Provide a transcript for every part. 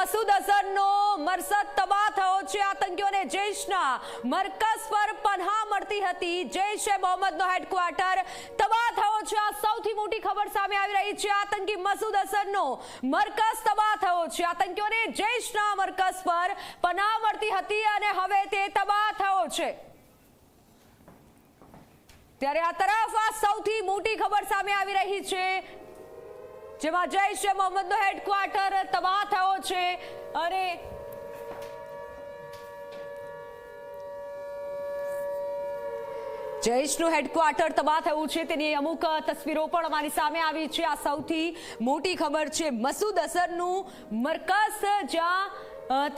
મસૂદ અઝહરનો મરસદ તબાહ થયો છે। આતંકીઓને જૈશના મરકઝ પર પનાહ મળતી હતી। જૈશ-એ મોહમ્મદનો હેડક્વાર્ટર તબાહ થયો છે। આ સૌથી મોટી ખબર સામે આવી રહી છે। આતંકી મસૂદ અઝહરનો મરકઝ તબાહ થયો છે। આતંકીઓને જૈશના મરકઝ પર પનાહ મળતી હતી અને હવે તે તબાહ થયો છે। ત્યારે આ તરફ આ સૌથી મોટી ખબર સામે આવી રહી છે, જેમાં જૈશ-એ મોહમ્મદનો હેડક્વાર્ટર તબાહ થયો છે અને જૈશનું હેડક્વાર્ટર તબાહ થયું છે તેની અમુક તસવીરો પણ અમારી સામે આવી છે। આ સૌથી મોટી ખબર છે। મસૂદ અઝહરનું મરકઝ જ્યાં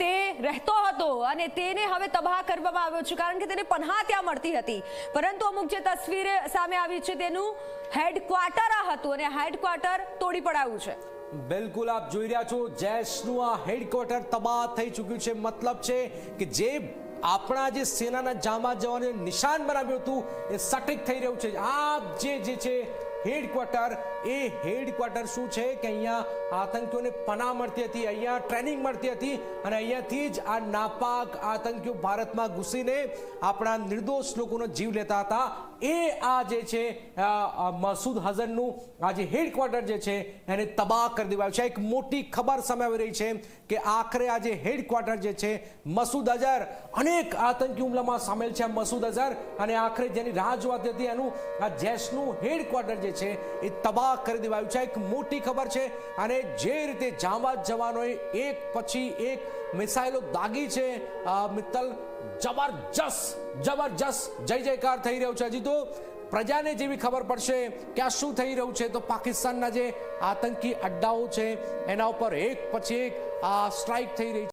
તે રહેતો હતો અને તેને હવે તબાહ કરવામાં આવ્યો છે, કારણ કે તેને પનાહ ત્યાં મળતી હતી, પરંતુ અમુક જે તસવીર સામે આવી છે તેનું હેડક્વાર્ટર આ હતું અને હેડક્વાર્ટર તોડી પડાયું છે। બિલકુલ, આપ જોઈ રહ્યા છો જૈશનું આ હેડક્વાર્ટર તબાહ થઈ ચૂક્યું છે। મતલબ છે કે જે આપણા જે સેનાના જામા જવાનોએ નિશાન બનાવ્યું હતું એ સટીક થઈ રહ્યું છે। આ જે છે હેડક્વાર્ટર, એ હેડક્વાર્ટર શું છે કે અહીંયા આતંકીઓને પનાહ મળતી હતી, અહીંયા ટ્રેનિંગ મળતી હતી અને અહીંયાથી જ આ નાપાક આતંકીઓ ભારતમાં ઘૂસીને આપણા નિર્દોષ લોકોનો જીવ લેતા હતા। એ આ જે છે મસૂદ અઝહરનું આ જે હેડક્વાર્ટર જે છે એને તબાહ કરી દેવાયું છે। એક મોટી ખબર સામે આવી રહી છે કે આખરે આ જે હેડક્વાર્ટર જે છે મસૂદ અઝહર, અનેક આતંકી હુમલામાં સામેલ છે મસૂદ અઝહર, અને આખરે જેની રાહ જોવાતી હતી એનું આ જૈશનું હેડક્વાર્ટર જે છે એ તબાહ કરી દેવાયું છે। એક મોટી ખબર છે અને જે રીતે જાંબાઝ જવાનોએ એક પછી એક મિસાઇલો દાગી છે મિત્તલ, જબરજસ્ત જય જયકાર થઈ રહ્યો છે। હજી તો પ્રજાને જેવી ખબર પડશે કે આ શું થઈ રહ્યું છે, તો પાકિસ્તાનના જે આતંકી અડ્ડાઓ છે એના ઉપર એક પછી એક આ સ્ટ્રાઇક થઈ રહી છે।